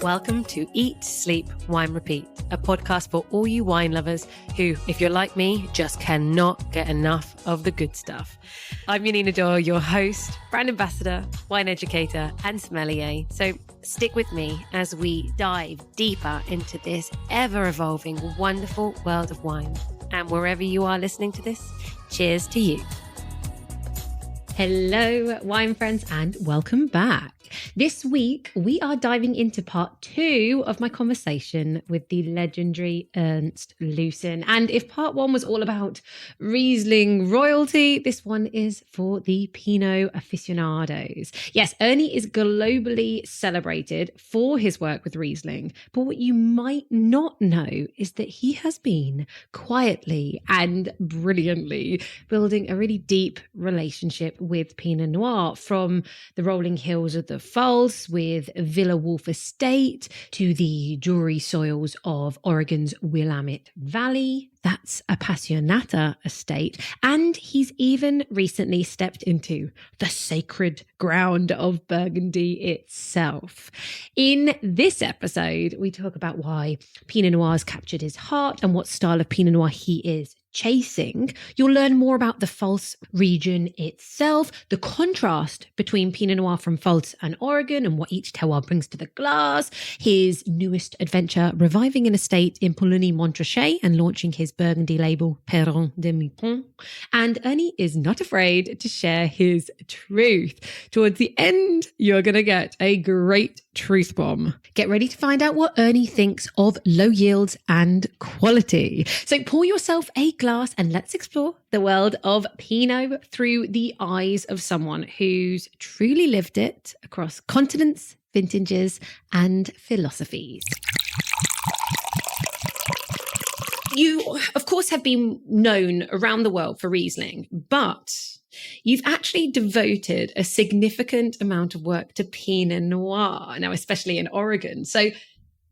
Welcome to Eat, Sleep, Wine, Repeat, a podcast for all you wine lovers who, if you're like me, just cannot get enough of the good stuff. I'm Yanina Dore, your host, brand ambassador, wine educator, and sommelier. So stick with me as we dive deeper into this ever-evolving, wonderful world of wine. And wherever you are listening to this, cheers to you. Hello, wine friends, and welcome back. This week, we are diving into part 2 of my conversation with the legendary Ernst. And if part 1 was all about Riesling royalty, this one is for the Pinot aficionados. Yes, Ernie is globally celebrated for his work with Riesling, but what you might not know is that he has been quietly and brilliantly building a really deep relationship with Pinot Noir, from the rolling hills of the Pfalz with Villa Wolf Estate to the jewelry soils of Oregon's Willamette Valley. That's Appassionata estate. And he's even recently stepped into the sacred ground of Burgundy itself. In this episode, we talk about why Pinot Noir's captured his heart and what style of Pinot Noir he is chasing. You'll learn more about the Pfalz region itself, the contrast between Pinot Noir from Pfalz and Oregon and what each terroir brings to the glass, his newest adventure reviving an estate in Puligny-Montrachet and launching his Burgundy label Perron de Mouton. And Ernie is not afraid to share his truth. Towards the end, you're going to get a great truth bomb. Get ready to find out what Ernie thinks of low yields and quality. So pour yourself a glass and let's explore the world of Pinot through the eyes of someone who's truly lived it across continents, vintages, and philosophies. You, of course, have been known around the world for Riesling, but you've actually devoted a significant amount of work to Pinot Noir, now especially in Oregon. So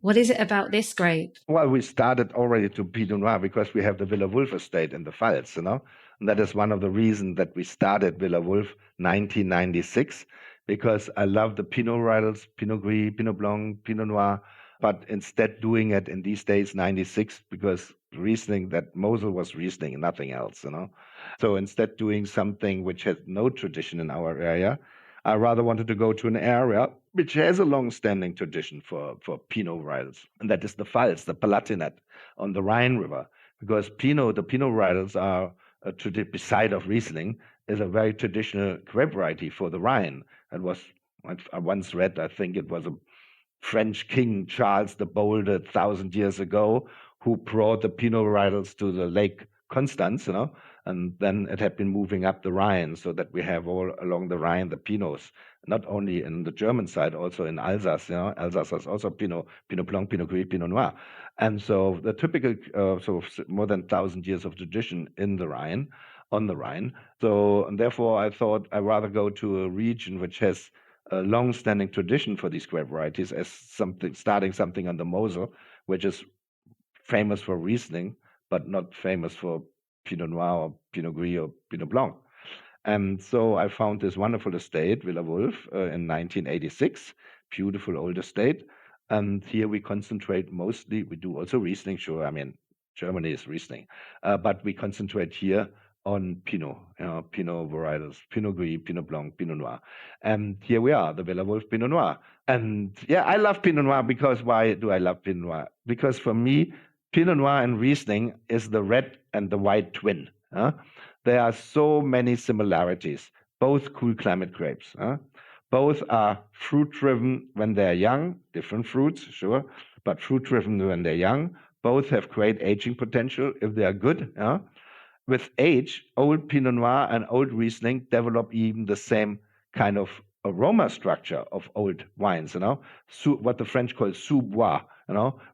what is it about this grape? Well, we started already to Pinot Noir because we have the Villa Wolf estate in the Pfalz, And that is one of the reasons that we started Villa Wolf 1996, because I love the Pinot varietals, Pinot Gris, Pinot Blanc, Pinot Noir, but instead doing it in these days, 96, because Riesling, that Mosel was Riesling and nothing else, So instead doing something which has no tradition in our area, I rather wanted to go to an area which has a long-standing tradition for Pinot varietals, and that is the Pfalz, the Palatinate on the Rhine River, because the Pinot varietals are, beside of Riesling, is a very traditional grape variety for the Rhine. I once read, I think it was a French king, Charles the Bold, 1,000 years ago, who brought the Pinot varietals to the Lake Constance, and then it had been moving up the Rhine, so that we have all along the Rhine the Pinots, not only in the German side, also in Alsace. Alsace has also Pinot Blanc, Pinot Gris, Pinot Noir. And so the typical, more than 1,000 years of tradition in the Rhine, on the Rhine. So, and therefore I thought I'd rather go to a region which has a long-standing tradition for these grape varieties, as starting something on the Mosel, which is famous for Riesling, but not famous for Pinot Noir or Pinot Gris or Pinot Blanc. And so I found this wonderful estate, Villa Wolf, in 1986, beautiful old estate. And here we concentrate mostly, we do also Riesling, sure, Germany is Riesling, but we concentrate here on Pinot, Pinot varietals, Pinot Gris, Pinot Blanc, Pinot Noir. And here we are, the Villa Wolf Pinot Noir. And yeah, I love Pinot Noir because why do I love Pinot Noir? Because for me, Pinot Noir and Riesling is the red and the white twin. There are so many similarities, both cool climate grapes. Both are fruit-driven when they're young, different fruits, sure, but fruit-driven when they're young. Both have great aging potential if they are good. With age, old Pinot Noir and old Riesling develop even the same kind of aroma structure of old wines, what the French call sous bois,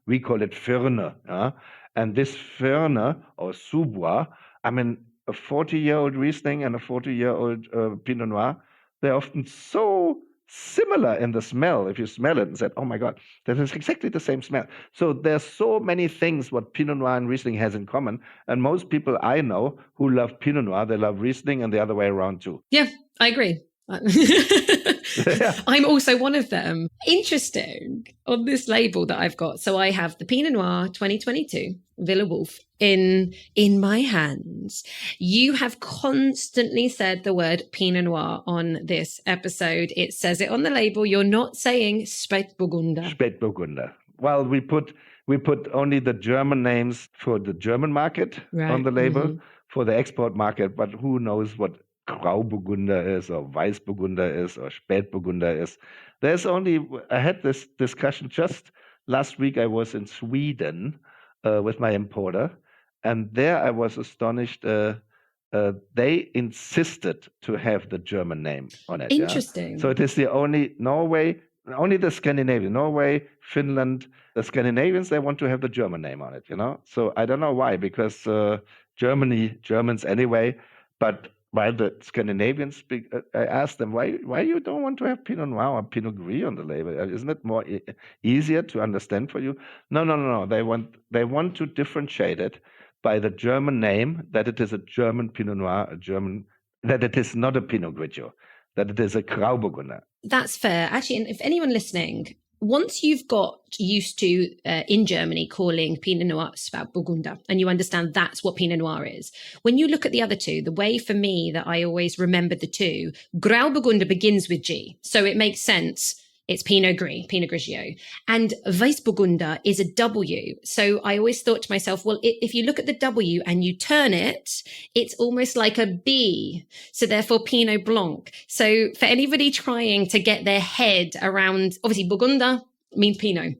we call it Firne. And this Firne or sous bois, a 40-year-old Riesling and a 40-year-old Pinot Noir, they're often so similar in the smell. If you smell it and said, oh my God, that is exactly the same smell. So there's so many things what Pinot Noir and Riesling has in common. And most people I know who love Pinot Noir, they love Riesling and the other way around too. Yeah, I agree. I'm also one of them. Interesting on this label that I've got. So I have the Pinot Noir 2022 Villa Wolf in my hands. You have constantly said the word Pinot Noir on this episode. It says it on the label. You're not saying Spätburgunder. Spätburgunder. Well, we put only the German names for the German market on the label, for the export market, but who knows what Grauburgunder is or Weißburgunder is or Spätburgunder is. I had this discussion just last week. I was in Sweden with my importer, and there I was astonished. They insisted to have the German name on it. Interesting. Yeah? So it is the only only the Scandinavian, Norway, Finland, the Scandinavians, they want to have the German name on it, So I don't know why, because Germans anyway, but while the Scandinavians speak, I asked them, why you don't want to have Pinot Noir or Pinot Gris on the label? Isn't it more easier to understand for you? No. They want to differentiate it by the German name, that it is a German Pinot Noir, that it is not a Pinot Grigio, that it is a Grauburgunder. That's fair. Actually, and if anyone listening, once you've got used to, in Germany, calling Pinot Noir Spätburgunder, and you understand that's what Pinot Noir is, when you look at the other two, the way for me that I always remember the two, Grauburgunder begins with G. So it makes sense. It's Pinot Gris, Pinot Grigio. And Weißburgunder is a W. So I always thought to myself, well, if you look at the W and you turn it, it's almost like a B. So therefore Pinot Blanc. So for anybody trying to get their head around, obviously Burgunder means Pinot.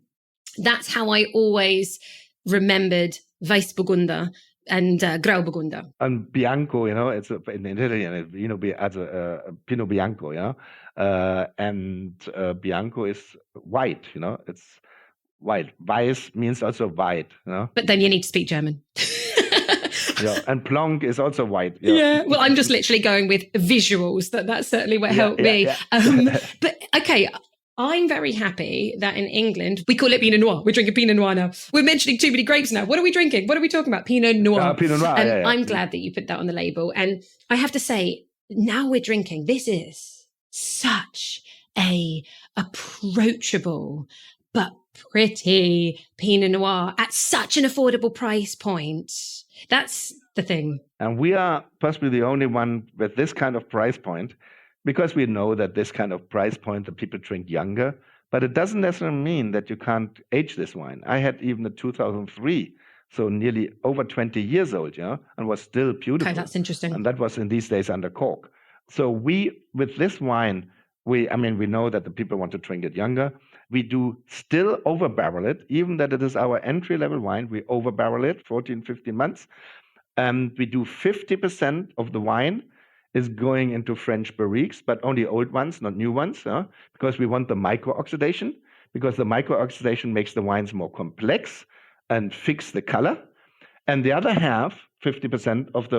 That's how I always remembered Weißburgunder and Grauburgunder. And Bianco, it's in Italian, as a Pinot Bianco, and Bianco is white, it's white. Weiß means also white, But then you need to speak German. Yeah, and Blanc is also white. Yeah. Well, I'm just literally going with visuals. That's certainly what helped me. Yeah. But okay. I'm very happy that in England, we call it Pinot Noir. We're drinking Pinot Noir now. We're mentioning too many grapes now. What are we drinking? What are we talking about? Pinot Noir. Pinot Noir, and I'm glad that you put that on the label. And I have to say, now we're drinking, this is such a approachable but pretty Pinot Noir at such an affordable price point. That's the thing. And we are possibly the only one with this kind of price point, because we know that this kind of price point, the people drink younger, but it doesn't necessarily mean that you can't age this wine. I had even a 2003, so nearly over 20 years old, and was still beautiful. Okay, that's interesting. And that was in these days under cork. So with this wine, we know that the people want to drink it younger. We do still over-barrel it, even that it is our entry-level wine. We over-barrel it 14, 15 months. And we do 50% of the wine is going into French barriques, but only old ones, not new ones, because we want the micro-oxidation, because the micro-oxidation makes the wines more complex and fix the color. And the other half, 50% of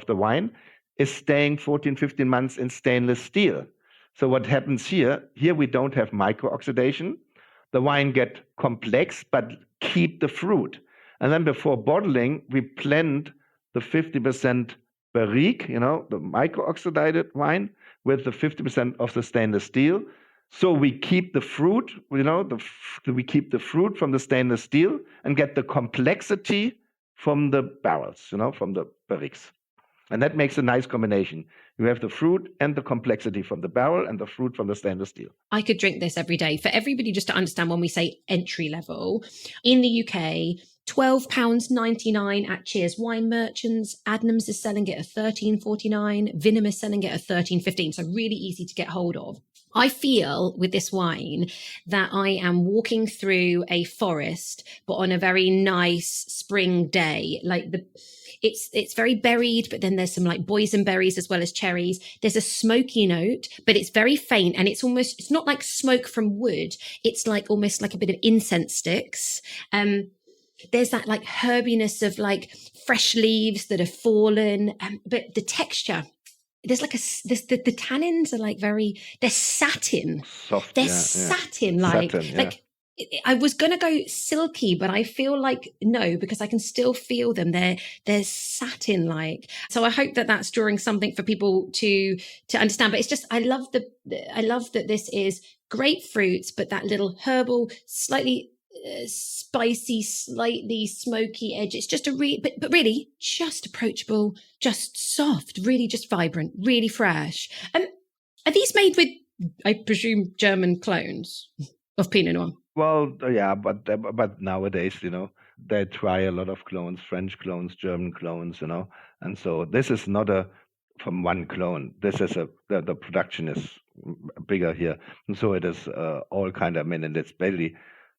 the wine, is staying 14, 15 months in stainless steel. So what happens here we don't have micro-oxidation. The wine get complex, but keep the fruit. And then before bottling, we blend the 50% barrique, the micro-oxidized wine, with the 50% of the stainless steel. So we keep the fruit, we keep the fruit from the stainless steel and get the complexity from the barrels, from the barriques. And that makes a nice combination. You have the fruit and the complexity from the barrel and the fruit from the stainless steel. I could drink this every day. For everybody just to understand, when we say entry level, in the UK, £12.99 at Cheers Wine Merchants. Adnams is selling it at £13.49. Vinham is selling it at £13.15. So really easy to get hold of. I feel with this wine that I am walking through a forest, but on a very nice spring day. It's very berried, but then there's some like boysenberries as well as cherries. There's a smoky note, but it's very faint, and it's not like smoke from wood. It's like almost like a bit of incense sticks. There's that like herbiness of like fresh leaves that have fallen, but the texture, there's like the tannins are like they're satin. Soft, they're satin, like I was going to go silky, but I feel like no, because I can still feel them. They're satin-like. So I hope that that's drawing something for people to understand. But it's just I love that this is grapefruits, but that little herbal, slightly spicy, slightly smoky edge. It's just but really just approachable, just soft, really just vibrant, really fresh. Are these made with, I presume, German clones of Pinot Noir? Well, yeah, but nowadays, they try a lot of clones, French clones, German clones, and so this is not from one clone. This is the production is bigger here, and so it is all kind of, and it's basically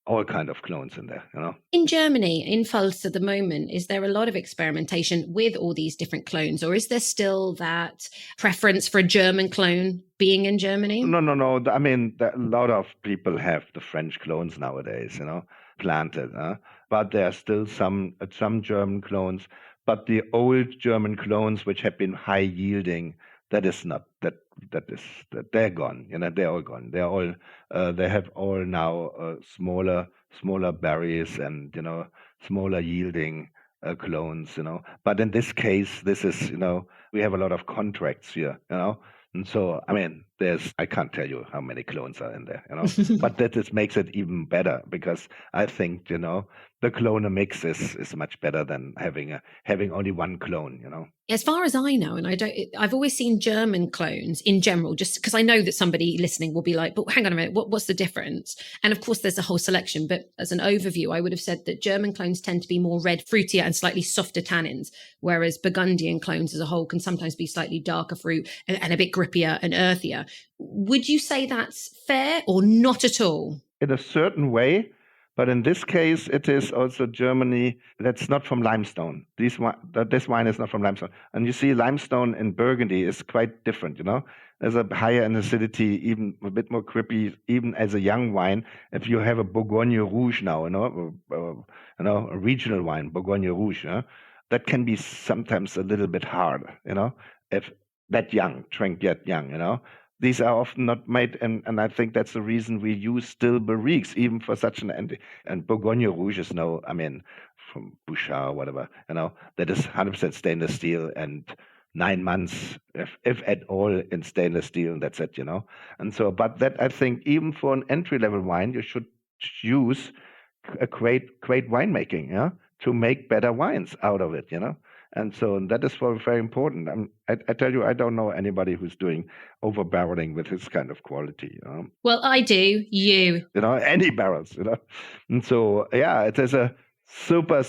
all kind of clones in there, In Germany, in Pfalz at the moment, is there a lot of experimentation with all these different clones, or is there still that preference for a German clone being in Germany? No. I mean, a lot of people have the French clones nowadays, planted, but there are still some German clones. But the old German clones, which have been high yielding, that is not that they're gone. They're all gone. They're all they have all now smaller berries and smaller yielding clones. But in this case, this is we have a lot of contracts here. And so, I mean, I can't tell you how many clones are in there, but that just makes it even better because I think, the clone mix is much better than having only one clone, As far as I know, and I've always seen German clones in general, just because I know that somebody listening will be like, but hang on a minute, what's the difference? And of course, there's a whole selection. But as an overview, I would have said that German clones tend to be more red, fruitier, and slightly softer tannins, whereas Burgundian clones as a whole can sometimes be slightly darker fruit and a bit grippier and earthier. Would you say that's fair or not at all? In a certain way. But in this case, it is also Germany that's not from limestone. This wine is not from limestone. And you see, limestone in Burgundy is quite different, There's a higher in acidity, even a bit more crippy, even as a young wine. If you have a Bourgogne Rouge now, a regional wine, Bourgogne Rouge, that can be sometimes a little bit hard, if that young, drink yet young, These are often not made, and I think that's the reason we use still barriques, even for such and Bourgogne Rouge is from Bouchard or whatever, that is 100% stainless steel and 9 months, if at all, in stainless steel, and that's it, And so, but that I think even for an entry-level wine, you should use a great winemaking, to make better wines out of it, And so that is very important. I tell you, I don't know anybody who's doing over-barreling with this kind of quality. Well, I do. You. Any barrels, And so, yeah, it is a super,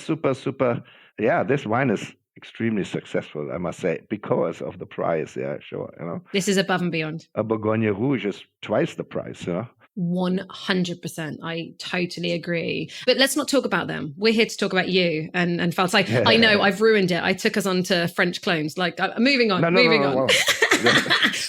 yeah, this wine is extremely successful, I must say, because of the price. Yeah, sure, This is above and beyond. A Bourgogne Rouge is twice the price, 100%. I totally agree. But let's not talk about them. We're here to talk about you and Pfalz. I know I've ruined it. I took us on to French clones. Moving on. No.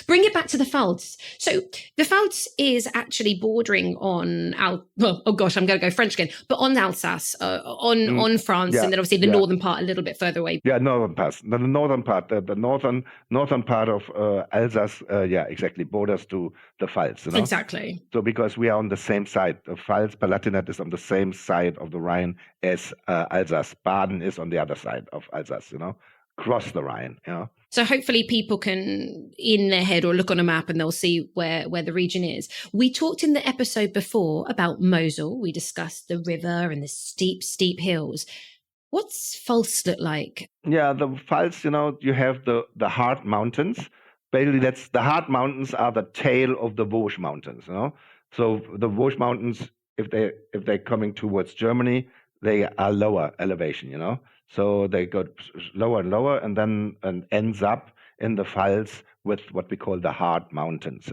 Bring it back to the Pfalz. So the Pfalz is actually bordering on I'm going to go French again, but on Alsace, on France, and then obviously the northern part a little bit further away. Yeah, northern part. The northern part, the northern part of Alsace, exactly, borders to the Pfalz. Exactly. So because we are on the same side, the Pfalz Palatinate is on the same side of the Rhine as Alsace. Baden is on the other side of Alsace, cross the Rhine, So hopefully people can, in their head or look on a map and they'll see where the region is. We talked in the episode before about Mosel. We discussed the river and the steep hills. What's Pfalz look like? Yeah, the Pfalz, you have the hard mountains. Basically, the hard mountains are the tail of the Vosges mountains, So the Vosges mountains, if they're coming towards Germany, they are lower elevation, So they go lower and lower, and then ends up in the Pfalz with what we call the hard mountains.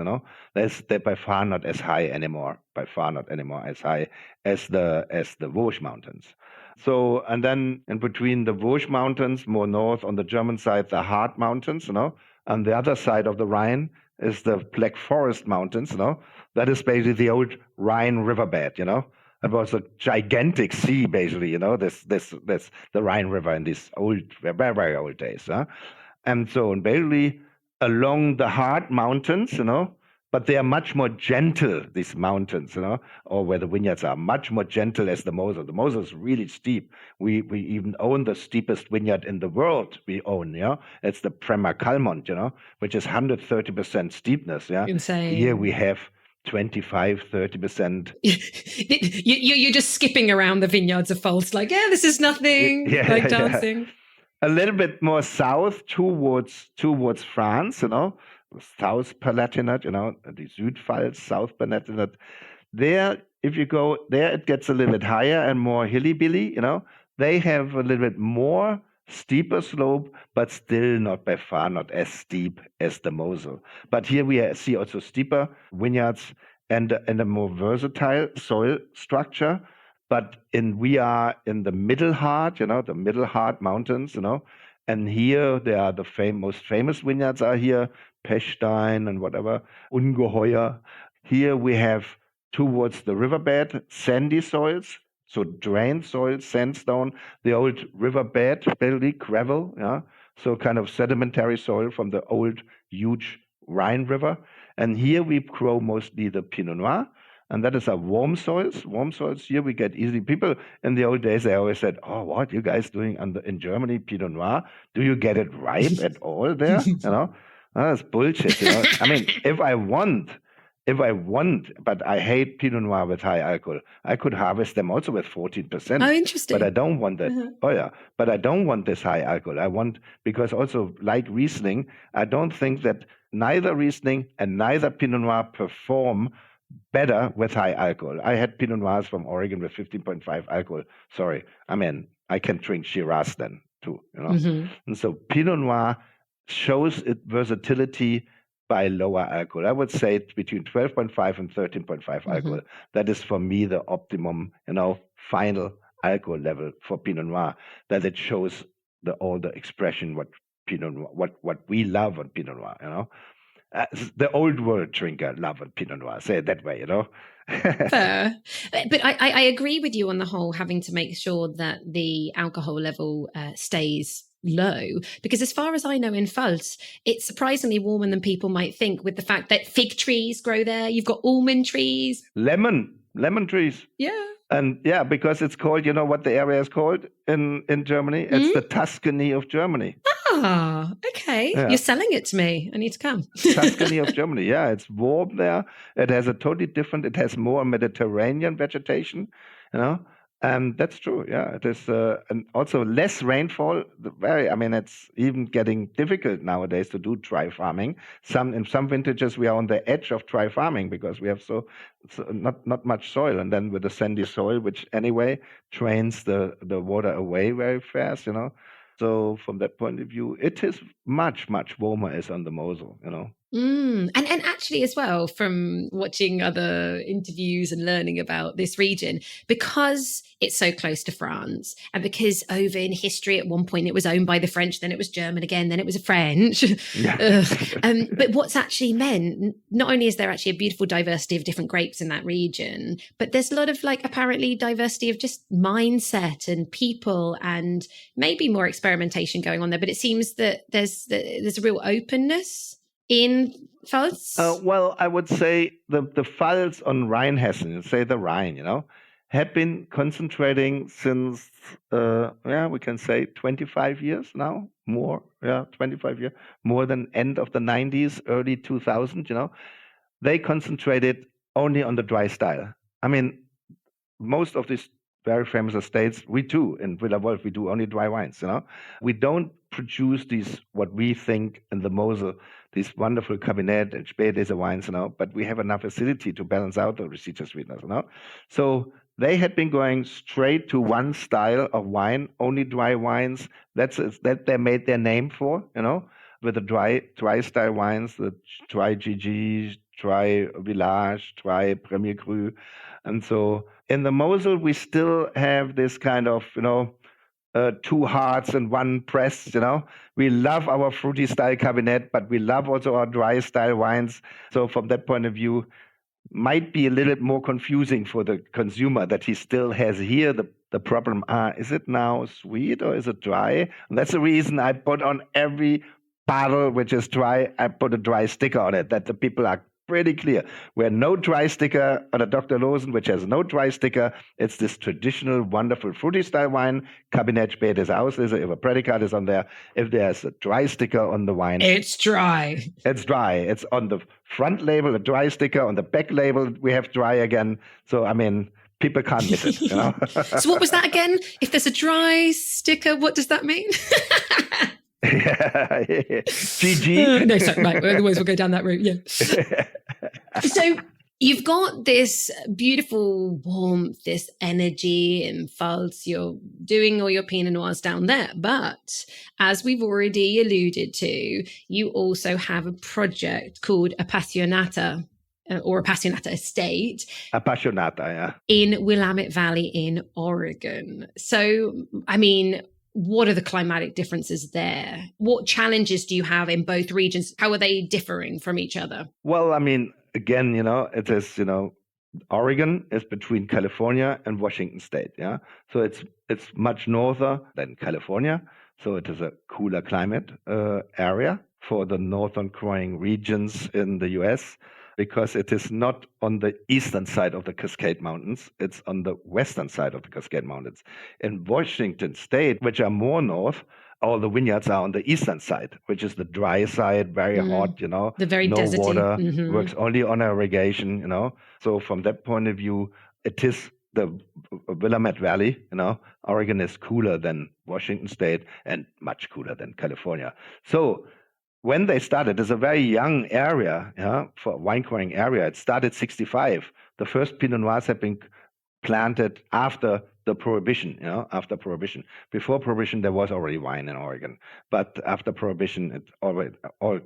They're by far not as high anymore. By far not anymore as high as the Vosges mountains. So, and then in between the Vosges mountains, more north on the German side, the hard mountains. On the other side of the Rhine is the Black Forest mountains. That is basically the old Rhine riverbed. It was a gigantic sea, basically, this the Rhine River in these very, very old days. And so basically along the hard mountains, but they are much more gentle, these mountains, or where the vineyards are much more gentle as the Mosel. The Mosel is really steep. We even own the steepest vineyard in the world. We own, it's the Prema Calmont, which is 130% steepness. Yeah, insane. Here we have 25-30%. You're just skipping around the vineyards of Pfalz, like, this is nothing, dancing. Yeah. A little bit more south towards France, South Palatinate, the Südpfalz, South Palatinate. There, if you go there, it gets a little bit higher and more hilly-billy, They have a little bit more steeper slope, but still not by far not as steep as the Mosel. But here we see also steeper vineyards and a more versatile soil structure. But we are in the Middle Hart, the Middle Hart Mountains, and here they are the most famous vineyards are here, Pechstein and whatever, Ungeheuer. Here we have towards the riverbed sandy soils, so drained soil, sandstone, the old riverbed, belly, gravel, so kind of sedimentary soil from the old huge Rhine River. And here we grow mostly the Pinot Noir, and that is a warm soils. Warm soils here we get easily. People in the old days, they always said, "Oh, what you guys doing in Germany, Pinot Noir? Do you get it ripe at all there?" That's bullshit. I mean, if I want, but I hate Pinot Noir with high alcohol. I could harvest them also with 14%. Oh, interesting. But I don't want that. Oh, yeah. But I don't want this high alcohol. Because also like Riesling, I don't think that neither Riesling and neither Pinot Noir perform better with high alcohol. I had Pinot Noirs from Oregon with 15.5 alcohol. Sorry. I mean, I can drink Shiraz then too, And so Pinot Noir shows its versatility by lower alcohol. I would say it's between 12.5 and 13.5 alcohol. That is for me the optimum, final alcohol level for Pinot Noir. That it shows all the expression what Pinot Noir, what we love on Pinot Noir. The old world drinker love on Pinot Noir. Say it that way, Fair. But I agree with you on the whole, having to make sure that the alcohol level stays low, because as far as I know in Pfalz, it's surprisingly warmer than people might think, with the fact that fig trees grow there. You've got almond trees. Lemon trees. Yeah. And because it's called, what the area is called in Germany? It's the Tuscany of Germany. Ah, okay. Yeah. You're selling it to me. I need to come. Tuscany of Germany. Yeah, it's warm there. It has it has more Mediterranean vegetation, And that's true. Yeah, it is, and also less rainfall. It's even getting difficult nowadays to do dry farming. In some vintages we are on the edge of dry farming because we have so not much soil, and then with the sandy soil, which anyway drains the water away very fast. So from that point of view, it is much warmer as on the Mosel. And actually as well, from watching other interviews and learning about this region, because it's so close to France, and because over in history at one point it was owned by the French, then it was German again, then it was French. Yeah. But what's actually meant, not only is there actually a beautiful diversity of different grapes in that region, but there's a lot of apparently diversity of just mindset and people, and maybe more experimentation going on there. But it seems that there's a real openness in Pfalz? Well, I would say the Pfalz on Rheinhessen, say the Rhine, had been concentrating since, we can say 25 years now, more, 25 years, more than end of the 90s, early 2000, They concentrated only on the dry style. Most of these very famous estates, we too, in Villa Wolf, we do only dry wines, We don't produce these, what we think in the Mosel, these wonderful Cabernet and Spätlese wines, but we have enough acidity to balance out the residual sweetness, So they had been going straight to one style of wine, only dry wines. That they made their name for, with the dry style wines, the dry GG, dry Village, dry Premier Cru. And so in the Mosel, we still have this kind of, two hearts and one press, We love our fruity style Cabernet, but we love also our dry style wines. So from that point of view, might be a little bit more confusing for the consumer that he still has here the problem, is it now sweet or is it dry? And that's the reason I put on every bottle which is dry, I put a dry sticker on it, that the people are pretty clear. We're no dry sticker on a Dr. Losen, which has no dry sticker. It's this traditional, wonderful fruity style wine. Kabinett Spätes Auslese, if a predicate is on there. If there's a dry sticker on the wine, it's dry. It's dry. It's on the front label, a dry sticker. On the back label, we have dry again. So, I mean, people can't miss it, you know? So what was that again? If there's a dry sticker, what does that mean? GG. No, sorry, right. Otherwise, we'll go down that route. Yeah. So you've got this beautiful warmth, this energy in Pfalz. You're doing all your Pinot Noirs down there. But as we've already alluded to, you also have a project called Appassionata. Or Appassionata Estate. Appassionata, yeah. In Willamette Valley in Oregon. So, I mean, what are the climatic differences there? What challenges do you have in both regions? How are they differing from each other? Well, I mean, again, you know, it is, you know, Oregon is between California and Washington State, yeah? So it's much norther than California. So it is a cooler climate area for the northern growing regions in the U.S., because it is not on the eastern side of the Cascade Mountains. It's on the western side of the Cascade Mountains. In Washington State, which are more north, all the vineyards are on the eastern side, which is the dry side, very hot, you know. The very no deserty. water, works only on irrigation, you know. So from that point of view, it is the Willamette Valley, you know. Oregon is cooler than Washington State and much cooler than California. So when they started, it's a very young area, for a wine growing area. It started 65. The first Pinot Noirs have been planted after the Prohibition, after Prohibition. Before Prohibition, there was already wine in Oregon. But after Prohibition, it all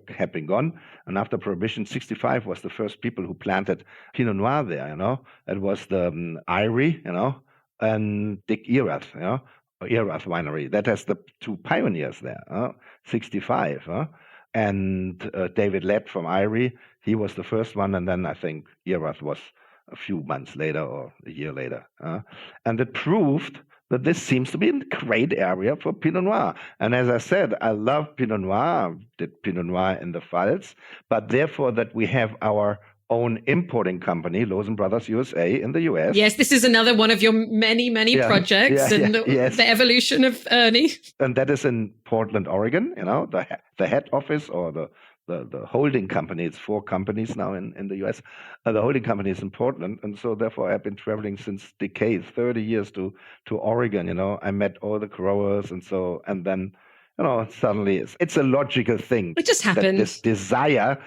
had been gone. And after Prohibition, 65 was the first people who planted Pinot Noir there, It was the Irie, and Dick Erath, Erath Winery. That has the two pioneers there, 65, and David Lett from Irie, he was the first one, and then I think Erath was a few months later or a year later. And it proved that this seems to be a great area for Pinot Noir. And as I said, I love Pinot Noir, I did Pinot Noir in the Pfalz, but therefore that we have our own importing company, Losen Brothers USA in the US. Yes, this is another one of your many, many projects and the evolution of Ernie. And that is in Portland, Oregon, the head office or the holding company. It's 4 companies now in the US. The holding company is in Portland. And so therefore I've been traveling since decades, 30 years to Oregon, I met all the growers and then, suddenly it's a logical thing. It just happened. This desire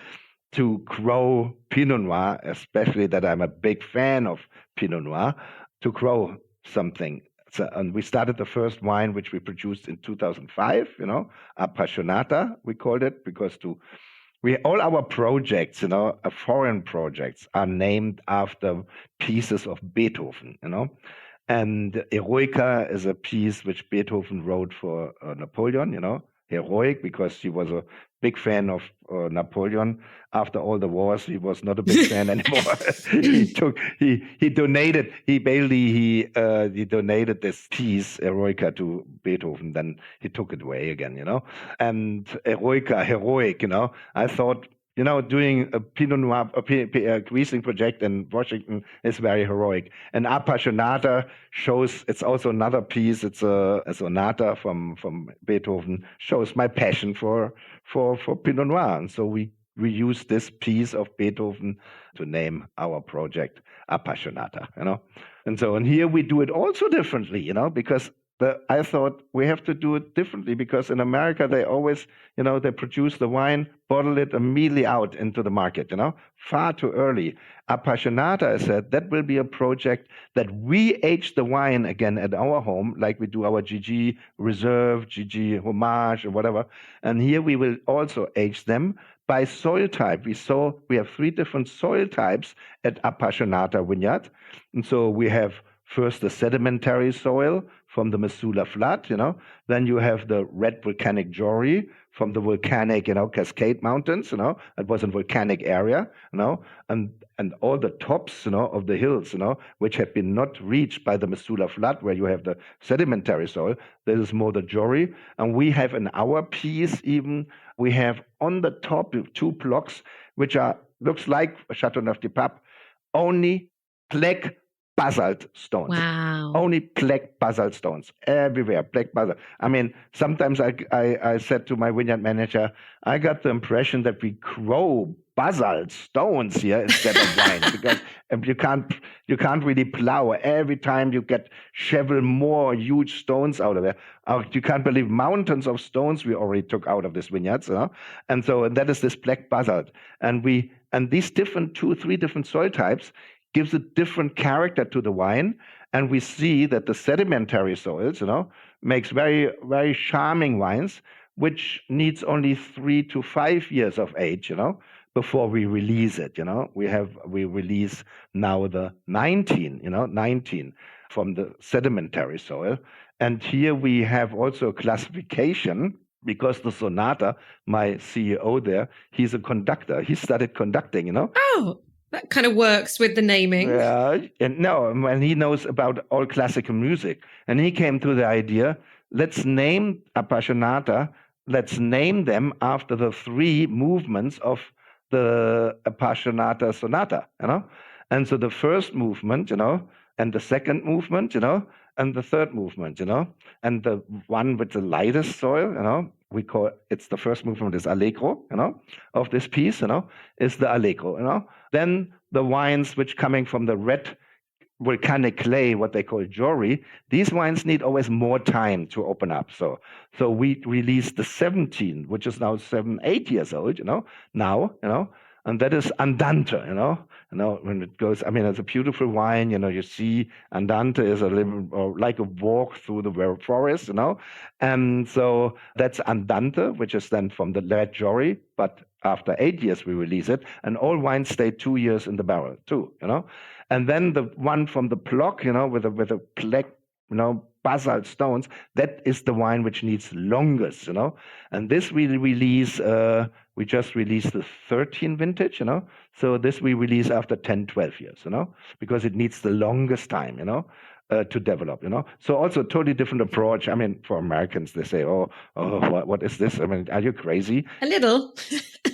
to grow Pinot Noir, especially that I'm a big fan of Pinot Noir, to grow something. So, and we started the first wine, which we produced in 2005, Appassionata, we called it, because all our projects, foreign projects, are named after pieces of Beethoven, And Eroica is a piece which Beethoven wrote for Napoleon, Heroic, because he was a big fan of Napoleon. After all the wars, he was not a big fan anymore. he donated this piece Eroica to Beethoven. Then he took it away again, And Eroica, heroic, I thought, doing a Pinot Noir, a Riesling project in Washington is very heroic. And Appassionata shows, it's also another piece, it's a sonata from Beethoven, shows my passion for Pinot Noir. And so we used this piece of Beethoven to name our project Appassionata, And here we do it also differently, because I thought we have to do it differently, because in America they always, they produce the wine, bottle it immediately out into the market, far too early. Appassionata, I said, that will be a project that we age the wine again at our home, like we do our GG Reserve, GG Homage, or whatever. And here we will also age them by soil type. We have 3 different soil types at Appassionata Vineyard. And so we have first the sedimentary soil from the Missoula flood, Then you have the red volcanic Jory from the volcanic, Cascade Mountains, it was a volcanic area, and all the tops, of the hills, which have been not reached by the Mesula flood, where you have the sedimentary soil. This is more the Jory. And we have in our piece even, we have on the top 2 blocks, which looks like Châteauneuf-du-Pape, only black basalt stones. Wow. Only black basalt stones everywhere, black basalt. I mean, sometimes I said to my vineyard manager, I got the impression that we grow basalt stones here instead of wine, because you can't really plow. Every time you shovel more huge stones out of there. You can't believe mountains of stones we already took out of this vineyards, and that is this black basalt. And these 3 different soil types gives a different character to the wine. And we see that the sedimentary soils, makes very, very charming wines, which needs only 3 to 5 years of age, before we release it, We release now the 19 from the sedimentary soil. And here we have also a classification, because the Sonata, my CEO there, he's a conductor. He studied conducting, Oh, that kind of works with the naming. Yeah, and he knows about all classical music. And he came to the idea, let's name Appassionata, let's name them after the 3 movements of the Appassionata sonata, And so the first movement, and the second movement, and the third movement, and the one with the lightest soil, we call it's the first movement is Allegro, of this piece, is the Allegro, Then the wines which coming from the red volcanic clay, what they call Jory, these wines need always more time to open up. So we released the 17, which is now 8 years old, now, and that is Andante, when it goes, I mean, it's a beautiful wine, you see Andante is like a walk through the forest, and so that's Andante, which is then from the red Jory, but after 8 years we release it, and all wines stay 2 years in the barrel too, and then the one from the block, with a black, basalt stones, that is the wine which needs longest, and this we release, we just released the 13 vintage, so this we release after 10, 12 years, because it needs the longest time, to develop, So also a totally different approach. I mean, for Americans, they say, oh, what is this? I mean, are you crazy? A little.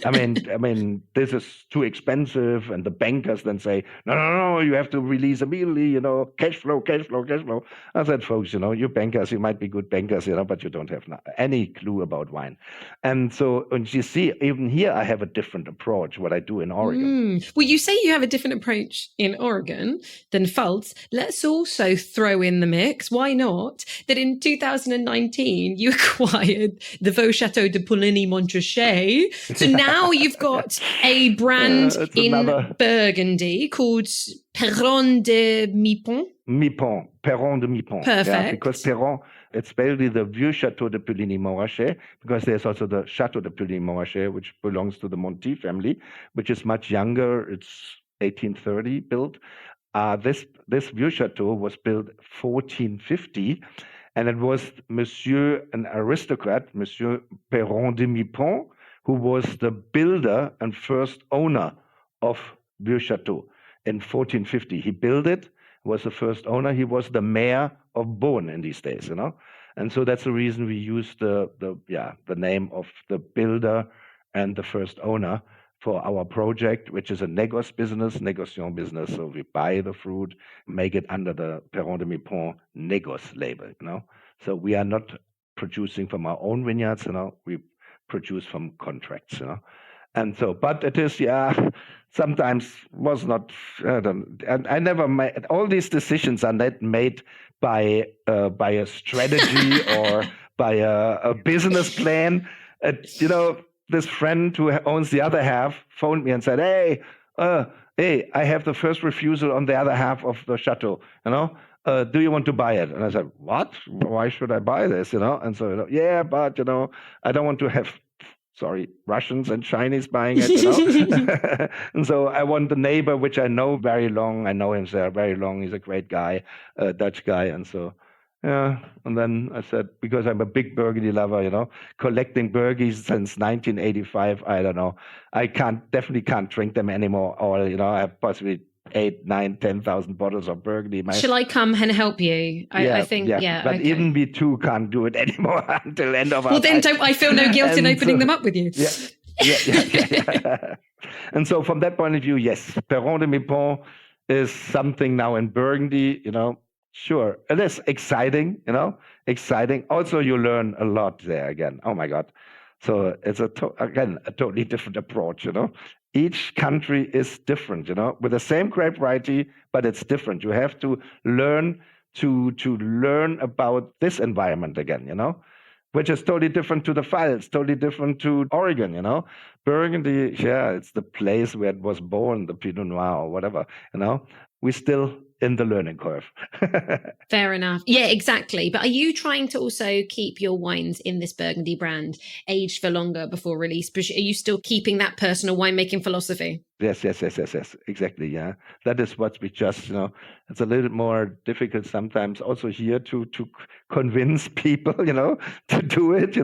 I mean, this is too expensive. And the bankers then say, no, you have to release immediately, cash flow. I said, folks, you bankers, you might be good bankers, but you don't have any clue about wine. And so, and you see, even here, I have a different approach, what I do in Oregon. Well, you say you have a different approach in Oregon than Pfalz. Let's also throw in the mix, why not, that in 2019, you acquired the Vaux Chateau de Pouligny-Montrachet. So now you've got a brand in Burgundy called Perron de Mipon. Perron de Mipon. Perfect. Yeah, because Perron, it's basically the Vieux Chateau de Pouligny-Montrachet, because there's also the Chateau de Pouligny-Montrachet, which belongs to the Monty family, which is much younger. It's 1830 built. This Vieux Chateau was built 1450, and it was Monsieur, an aristocrat, Monsieur Perron de Mipon, who was the builder and first owner of Vieux Chateau in 1450. He built it, was the first owner. He was the mayor of Beaune in these days, And so that's the reason we use the name of the builder and the first owner for our project, which is a négociant business. So we buy the fruit, make it under the Perron de Mipon négoce label, So we are not producing from our own vineyards, we produce from contracts, And so, but it is, sometimes was not, and I never made, all these decisions are not made by a strategy or by a business plan. This friend who owns the other half phoned me and said, hey, I have the first refusal on the other half of the chateau, do you want to buy it? And I said, what? Why should I buy this, And so, but, I don't want to have, Russians and Chinese buying it, And so I want the neighbor, which I know very long. I know him very long. He's a great guy, Dutch guy. And so Yeah, and then I said, because I'm a big Burgundy lover, collecting Burgundies since 1985. I don't know. I definitely can't drink them anymore. Or, I have possibly 8, 9, 10,000 bottles of Burgundy. Shall I come and help you? I Yeah, think, yeah. yeah, But okay. even we two can't do it anymore until end of our Well, then life. don't I feel no guilt in And opening them up with you? Yeah. And so from that point of view, yes, Perron de Mépon is something now in Burgundy, sure. It is exciting, exciting. Also, you learn a lot there again. Oh my God. So it's again, a totally different approach, Each country is different, with the same grape variety, but it's different. You have to learn to learn about this environment again, which is totally different to the Pfalz, totally different to Oregon, Burgundy, yeah, it's the place where it was born, the Pinot Noir or whatever, We're still in the learning curve. Fair enough. Yeah, exactly. But are you trying to also keep your wines in this Burgundy brand aged for longer before release? Are you still keeping that personal winemaking philosophy? Yes, exactly. Yeah, that is what we just, it's a little more difficult sometimes also here to convince people, to do it,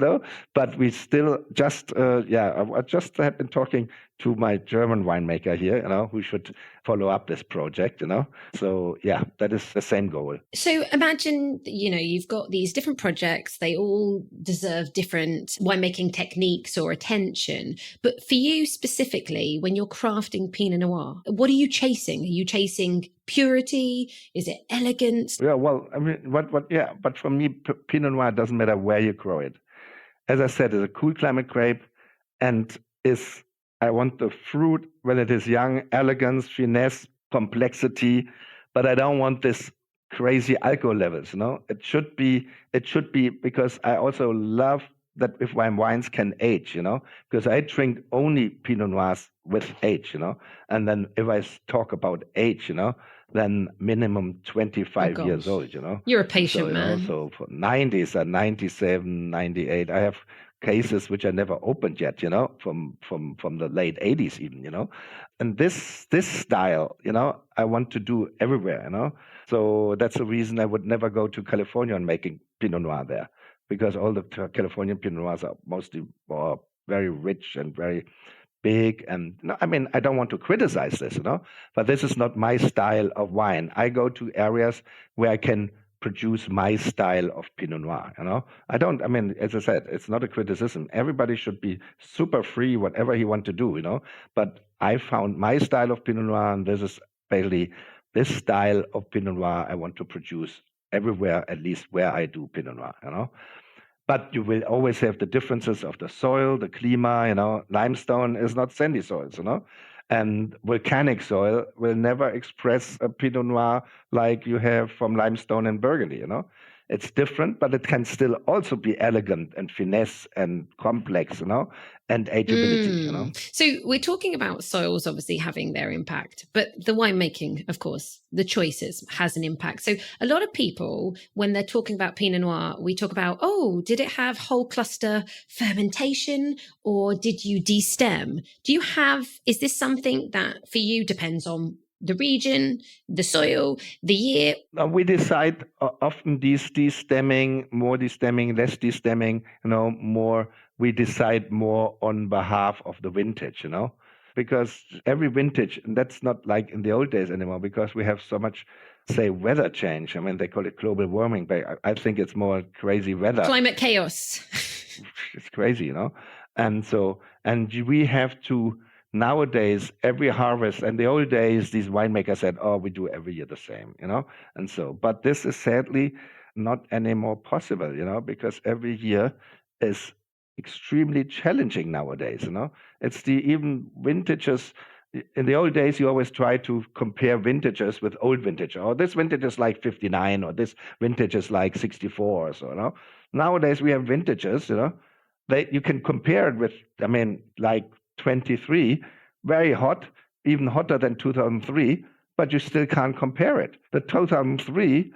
but we still just, I just have been talking to my German winemaker here, who should follow up this project, So yeah, that is the same goal. So imagine, you've got these different projects. They all deserve different winemaking techniques or attention. But for you specifically, when you're crafting Pinot Noir, what are you chasing? Are you chasing purity? Is it elegance? Yeah, well, I mean, but for me, Pinot Noir doesn't matter where you grow it. As I said, it's a cool climate grape, and I want the fruit when it is young, elegance, finesse, complexity, but I don't want this crazy alcohol levels. It should be because I also love that if wines can age, because I drink only Pinot Noirs with age, and then if I talk about age, then minimum 25 years old, You're a patient man. So for 90s and 97, 98, I have cases which I never opened yet, from the late 80s even, and this style, I want to do everywhere, So that's the reason I would never go to California and making Pinot Noir there, because all the Californian Pinot Noirs are mostly very rich and very big. And I don't want to criticize this, but this is not my style of wine. I go to areas where I can produce my style of Pinot Noir, as I said, it's not a criticism. Everybody should be super free, whatever he want to do, but I found my style of Pinot Noir, and this is basically this style of Pinot Noir I want to produce everywhere, at least where I do Pinot Noir, But you will always have the differences of the soil, the clima, limestone is not sandy soils, and volcanic soil will never express a Pinot Noir like you have from limestone and Burgundy, It's different, but it can still also be elegant and finesse and complex, and ageability, So we're talking about soils obviously having their impact, but the winemaking, of course, the choices has an impact. So a lot of people, when they're talking about Pinot Noir, we talk about, did it have whole cluster fermentation or did you destem? Is this something that for you depends on the region, the soil, the year? We decide often desstemming, more desstemming, less desstemming, more. We decide more on behalf of the vintage, because every vintage, and that's not like in the old days anymore, because we have so much, say, weather change. They call it global warming, but I think it's more crazy weather. Climate chaos. It's crazy, and we have to. Nowadays, every harvest, and the old days, these winemakers said, we do every year the same, and so, but this is sadly not anymore possible, because every year is extremely challenging nowadays, It's even vintages. In the old days, you always try to compare vintages with old vintage. This vintage is like 59, or this vintage is like 64 or so, Nowadays, we have vintages, you can compare it with, like 23, very hot, even hotter than 2003, but you still can't compare it. The 23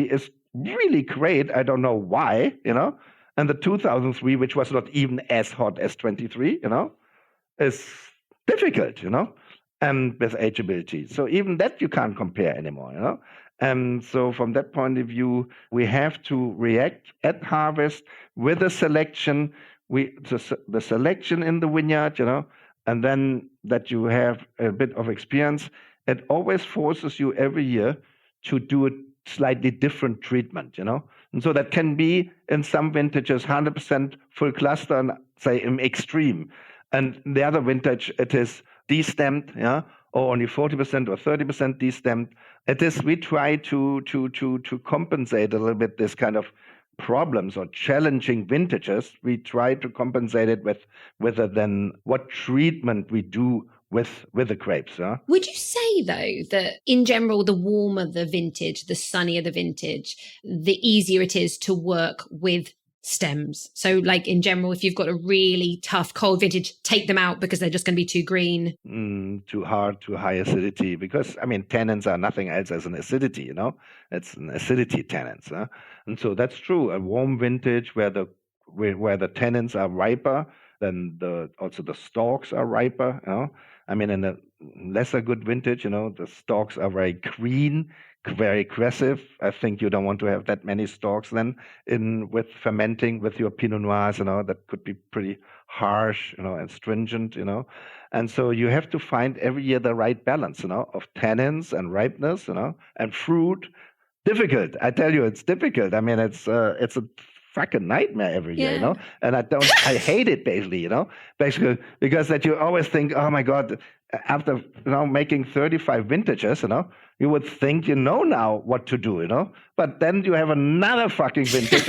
is really great. I don't know why, and the 2003, which was not even as hot as 23, is difficult, and with ageability. So even that you can't compare anymore, And so from that point of view, we have to react at harvest with a selection, the selection in the vineyard, and then that you have a bit of experience. It always forces you every year to do a slightly different treatment, And so that can be in some vintages 100% full cluster, and say in extreme. And the other vintage, it is destemmed, or only 40% or 30% destemmed. It is, we try to compensate a little bit this kind of problems or challenging vintages. We try to compensate it with then what treatment we do with the grapes. Would you say, though, that in general, the warmer the vintage, the sunnier the vintage, the easier it is to work with stems? So like in general, if you've got a really tough cold vintage, take them out because they're just going to be too green. Too hard, too high acidity, because tannins are nothing else as an acidity, it's an acidity tannins. And so that's true. A warm vintage where the tannins are riper, then also the stalks are riper. In a lesser good vintage, the stalks are very green, very aggressive. I think you don't want to have that many stalks then with fermenting with your Pinot Noirs, that could be pretty harsh, and stringent, And so you have to find every year the right balance, of tannins and ripeness, and fruit. Difficult. I tell you, it's difficult. It's a fucking nightmare every year, and I hate it basically, basically because that you always think, oh my God, after making 35 vintages, you would think now what to do, but then you have another fucking vintage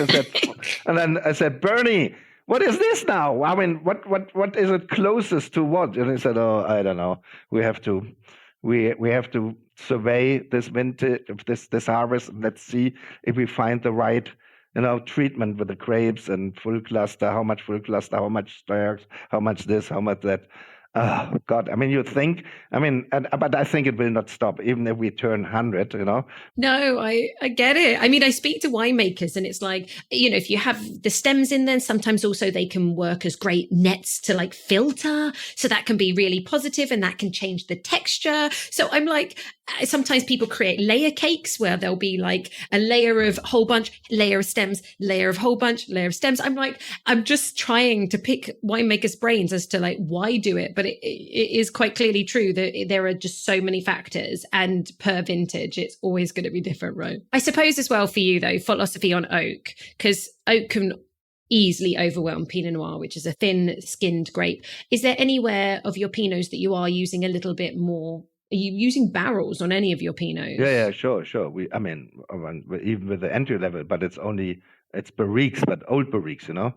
and then I said, Bernie, what is this now? What is it closest to what? And he said, oh, I don't know. We have to survey this vintage, this harvest, and let's see if we find the right treatment with the grapes and full cluster, how much full cluster, how much stalks, how much this, how much that. Oh, God. You think, but I think it will not stop, even if we turn 100, No, I get it. I speak to winemakers and it's like, if you have the stems in there, sometimes also they can work as great nets to like filter. So that can be really positive and that can change the texture. So I'm like, sometimes people create layer cakes where there'll be like a layer of whole bunch, layer of stems, layer of whole bunch, layer of stems. I'm like, I'm just trying to pick winemakers' brains as to like, why do it? But it is quite clearly true that there are just so many factors, and per vintage, it's always going to be different, right? I suppose as well for you though, philosophy on oak, because oak can easily overwhelm Pinot Noir, which is a thin-skinned grape. Is there anywhere of your Pinots that you are using a little bit more? Are you using barrels on any of your Pinots? Yeah, sure. Even with the entry level, but it's barriques, but old barriques, no.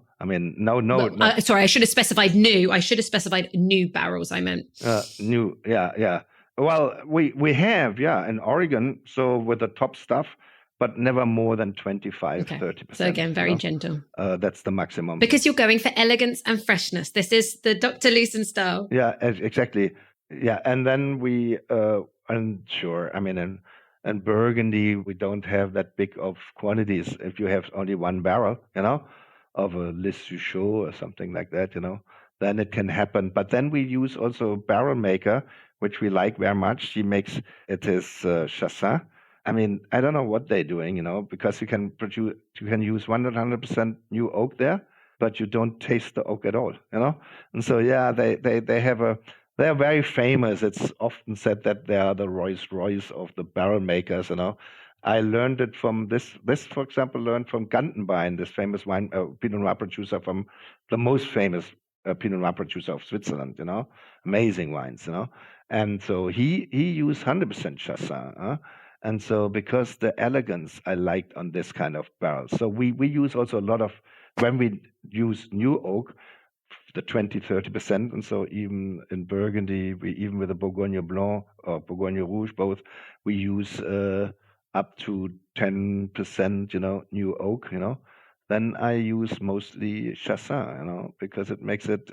Sorry, I should have specified new. I should have specified new barrels. I meant new. Yeah. Well, we have, in Oregon. So with the top stuff, but never more than 25, 30%. So again, very gentle. That's the maximum. Because you're going for elegance and freshness. This is the Dr. Lucen style. Yeah, exactly. Yeah, and then in Burgundy, we don't have that big of quantities. If you have only one barrel, of a Les Suchot or something like that, then it can happen. But then we use also a barrel maker, which we like very much. It is Chassin. I don't know what they're doing, because you can use 100% new oak there, but you don't taste the oak at all, And so, they're very famous. It's often said that they are the Rolls Royce of the barrel makers, I learned it from this, for example, learned from Gantenbein, this famous wine, Pinot Noir producer, from the most famous Pinot Noir producer of Switzerland, amazing wines, And so he used 100% Chassin. And so because the elegance I liked on this kind of barrel. So we use also a lot of, when we use new oak, the 20-30%, and so even in Burgundy, even with the Bourgogne Blanc or Bourgogne Rouge, both we use up to 10%, new oak, Then I use mostly Chassin, because it makes it.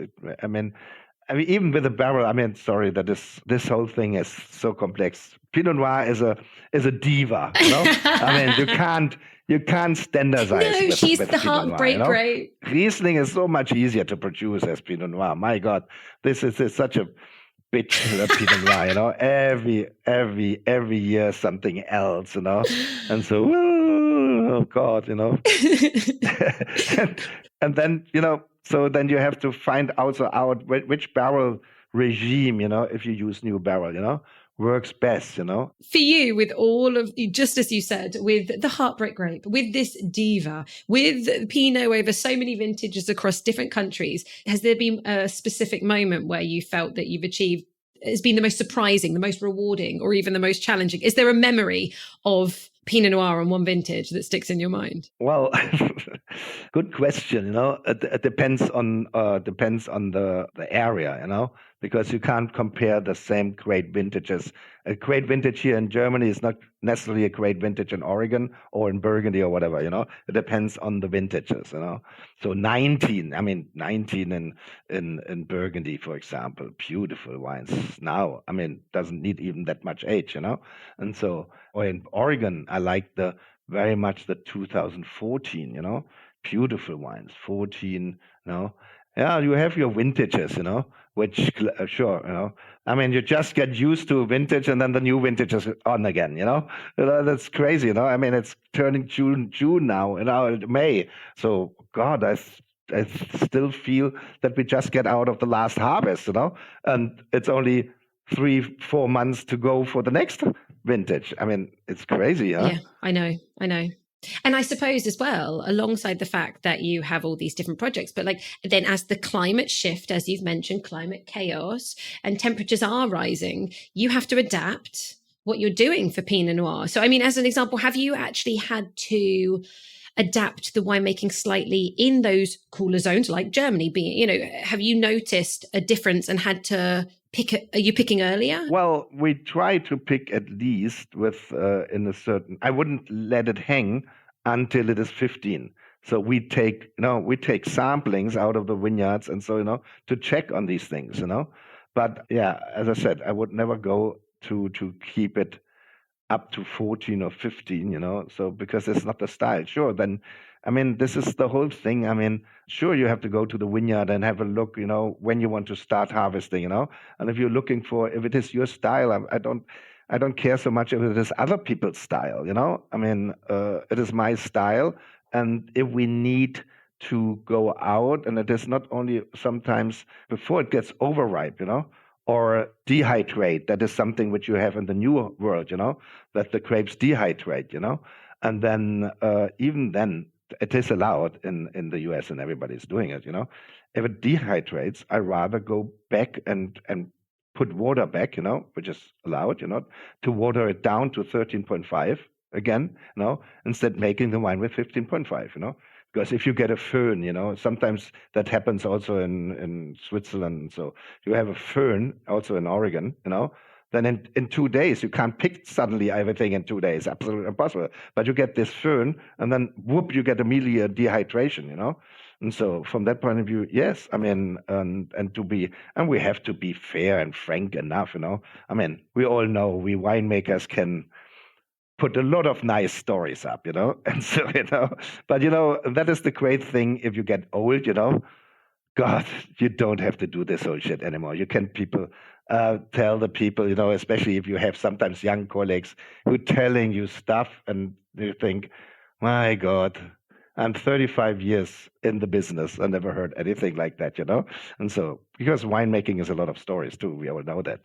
Even with the barrel, sorry that this whole thing is so complex. Pinot Noir is a diva, you can't standardize. No, she's the heartbreak, right? Riesling is so much easier to produce as Pinot Noir. My God, this is such a bitch Pinot Noir, every year something else, and so oh God, and, and then so then you have to find also out which barrel regime, if you use new barrel, works best, For you, with all of, just as you said, with the Heartbreak Grape, with this Diva, with Pinot over so many vintages across different countries, has there been a specific moment where you felt that you've achieved, has been the most surprising, the most rewarding, or even the most challenging? Is there a memory of Pinot Noir on one vintage that sticks in your mind? Well, good question. It depends on the area. Because you can't compare the same great vintages. A great vintage here in Germany is not necessarily a great vintage in Oregon or in Burgundy or whatever. It depends on the vintages. So 19 in Burgundy, for example, beautiful wines now. Doesn't need even that much age. And so, or in Oregon, I like very much the 2014, beautiful wines, 14, Yeah, you have your vintages, which, sure, you just get used to vintage and then the new vintage is on again, That's crazy, it's turning June now, May. So, God, I still feel that we just get out of the last harvest, and it's only 3-4 months to go for the next vintage. It's crazy, huh? Yeah, I know. And I suppose as well, alongside the fact that you have all these different projects, but then as the climate shift, as you've mentioned, climate chaos and temperatures are rising, you have to adapt what you're doing for Pinot Noir. So, as an example, have you actually had to adapt the winemaking slightly in those cooler zones like Germany being, have you noticed a difference and had to are you picking earlier? Well, we try to pick at least with in a certain. I wouldn't let it hang until it is 15. So we take samplings out of the vineyards, and so to check on these things, But yeah, as I said, I would never go to keep it up to 14 or 15, So because it's not the style. Sure, then this is the whole thing. Sure, you have to go to the vineyard and have a look, when you want to start harvesting, And if you're looking if it is your style, I don't care so much if it is other people's style, it is my style. And if we need to go out, and it is not only sometimes before it gets overripe, or dehydrate, that is something which you have in the New World, that the grapes dehydrate, And then even then, it is allowed in the US and everybody's doing it, If it dehydrates, I rather go back and put water back, which is allowed, to water it down to 13.5 again, instead making the wine with 15.5, Because if you get a föhn, sometimes that happens also in Switzerland. So you have a föhn also in Oregon, then in 2 days, you can't pick suddenly everything in 2 days. Absolutely impossible. But you get this föhn, and then whoop, you get immediately a dehydration, And so from that point of view, yes, and we have to be fair and frank enough, we all know we winemakers can put a lot of nice stories up, and so, but, that is the great thing. If you get old, God, you don't have to do this whole shit anymore. You can tell the people, especially if you have sometimes young colleagues who are telling you stuff and you think, my God, I'm 35 years in the business. I never heard anything like that, And so, because winemaking is a lot of stories too, we all know that,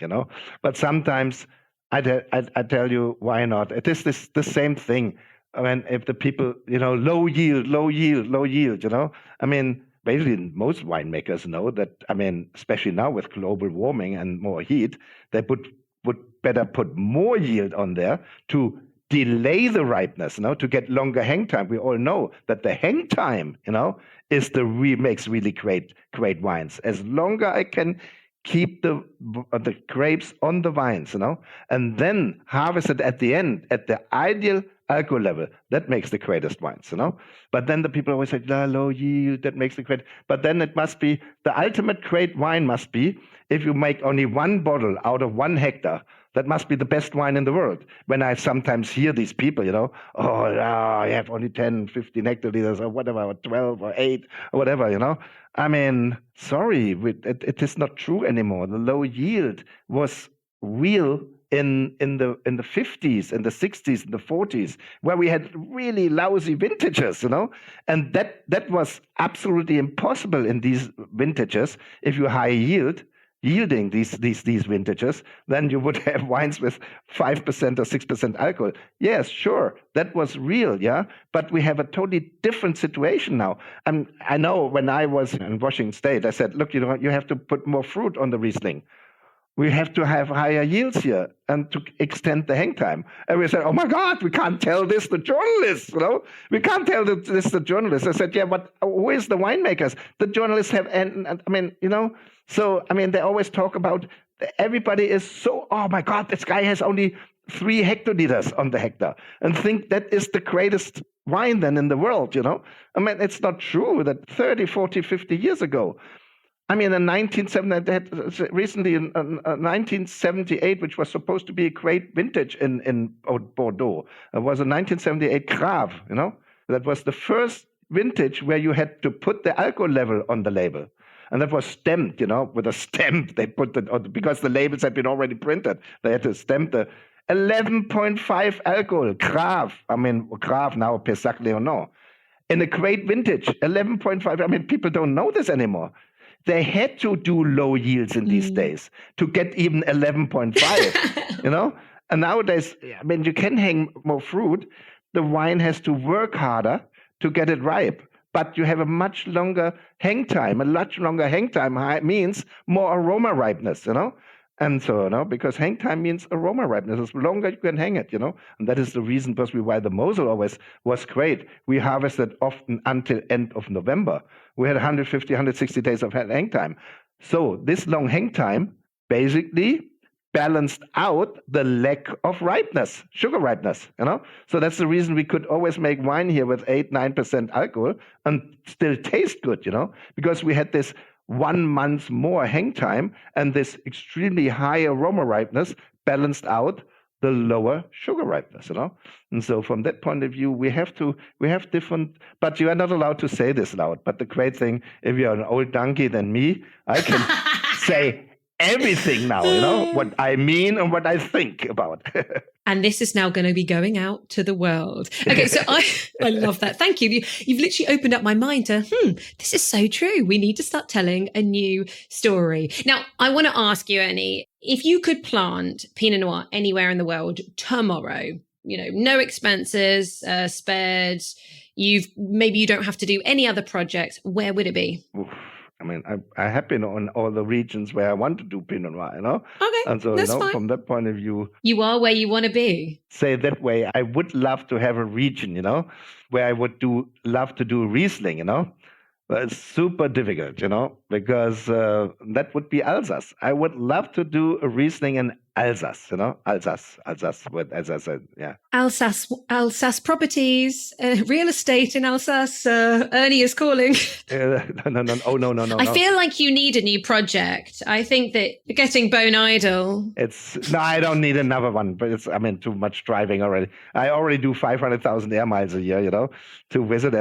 But sometimes I tell you, why not? It is the same thing. If the people, low yield, basically, most winemakers know that, especially now with global warming and more heat, they would better put more yield on there to delay the ripeness, to get longer hang time. We all know that the hang time, is makes really great wines. As longer I can keep the grapes on the vines, and then harvest it at the end at the ideal alcohol level. That makes the greatest wines, But then the people always say, low yield, that makes the great. But then it must be, the ultimate great wine must be, if you make only one bottle out of 1 hectare, that must be the best wine in the world. When I sometimes hear these people, I have only 10, 15 hectoliters or whatever, or 12 or 8 or whatever, I mean, sorry, it is not true anymore. The low yield was real in the 50s, in the 60s, in the 40s, where we had really lousy vintages, and that was absolutely impossible in these vintages. If you yielding these vintages, then you would have wines with 5% or 6% alcohol. Yes, sure, that was real, yeah, but we have a totally different situation now. I know when I was in Washington State, I said, look, you have to put more fruit on the Riesling. We have to have higher yields here and to extend the hang time. And we said, oh my God, we can't tell this to journalists, We can't tell this to journalists. I said, yeah, but who is the winemakers? The journalists have, they always talk about, everybody is so, oh my God, this guy has only 3 hectoliters on the hectare and think that is the greatest wine then in the world, It's not true that 30, 40, 50 years ago, in 1970, recently in 1978, which was supposed to be a great vintage in Bordeaux, it was a 1978 Grave, That was the first vintage where you had to put the alcohol level on the label. And that was stamped, with a stamp. They put it on, because the labels had been already printed. They had to stamp the 11.5 alcohol, Grave. Grave now, Pessac Léonard. In a great vintage, 11.5. People don't know this anymore. They had to do low yields in these days to get even 11.5, And nowadays, you can hang more fruit. The wine has to work harder to get it ripe. But you have a much longer hang time. A much longer hang time means more aroma ripeness, And so, because hang time means aroma ripeness. It's longer you can hang it, And that is the reason possibly why the Mosel always was great. We harvested often until end of November. We had 150, 160 days of hang time. So this long hang time basically balanced out the lack of ripeness, sugar ripeness, So that's the reason we could always make wine here with 8, 9% alcohol and still taste good, Because we had this 1 month more hang time, and this extremely high aroma ripeness balanced out the lower sugar ripeness, And so from that point of view, we have different, but you are not allowed to say this loud. But the great thing, if you're an old donkey than me, I can say everything now, what I mean and what I think about. And this is now going to be going out to the world. Okay, so I love that. Thank you. You've literally opened up my mind to, this is so true. We need to start telling a new story. Now, I want to ask you, Ernie, if you could plant Pinot Noir anywhere in the world tomorrow, no expenses spared, maybe you don't have to do any other projects, where would it be? I have been on all the regions where I want to do Pinot Noir, Okay, And so, that's fine. From that point of view, you are where you want to be. Say that way, I would love to have a region, where I would love to do Riesling, But it's super difficult, because that would be Alsace. I would love to do a Riesling in Alsace, Alsace, as I said, yeah. Alsace properties, real estate in Alsace. Ernie is calling. No. I feel like you need a new project. I think that you're getting bone idle. I don't need another one, but it's too much driving already. I already do 500,000 air miles a year, to visit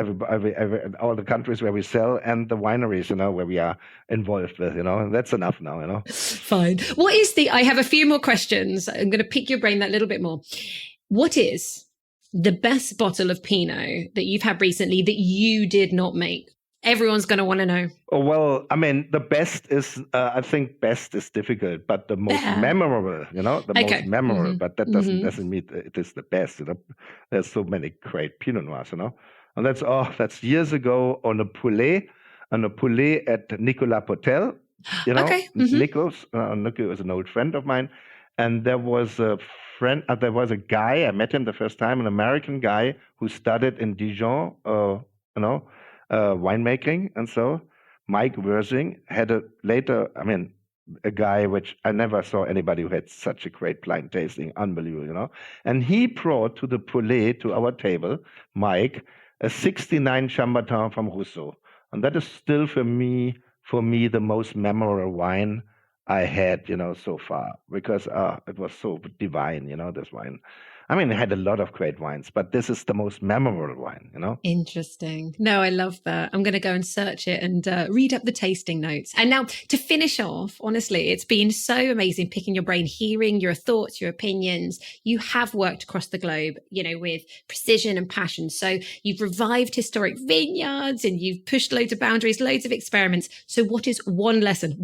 all the countries where we sell and the wineries, where we are involved with, and that's enough now, Fine. I have a few more questions. I'm going to pick your brain that little bit more. What is the best bottle of Pinot that you've had recently that you did not make? Everyone's going to want to know. Oh, well, the best is, I think best is difficult, but the most memorable, most memorable, but that doesn't mean it is the best, There's so many great Pinot Noirs, And that's years ago on a poulet at Nicolas Potel, Okay. Nico is an old friend of mine. And there was a guy, I met him the first time, an American guy who studied in Dijon, winemaking. And so Mike Wersing had a guy which I never saw anybody who had such a great blind tasting, unbelievable. And he brought to the poulet, to our table, Mike, a 69 Chambertin from Rousseau. And that is still for me, the most memorable wine I had, so far, because it was so divine, this wine. I mean, I had a lot of great wines, but this is the most memorable wine. Interesting. No, I love that. I'm going to go and search it and read up the tasting notes. And now to finish off, honestly, it's been so amazing picking your brain, hearing your thoughts, your opinions. You have worked across the globe, with precision and passion. So you've revived historic vineyards and you've pushed loads of boundaries, loads of experiments. So what is one lesson,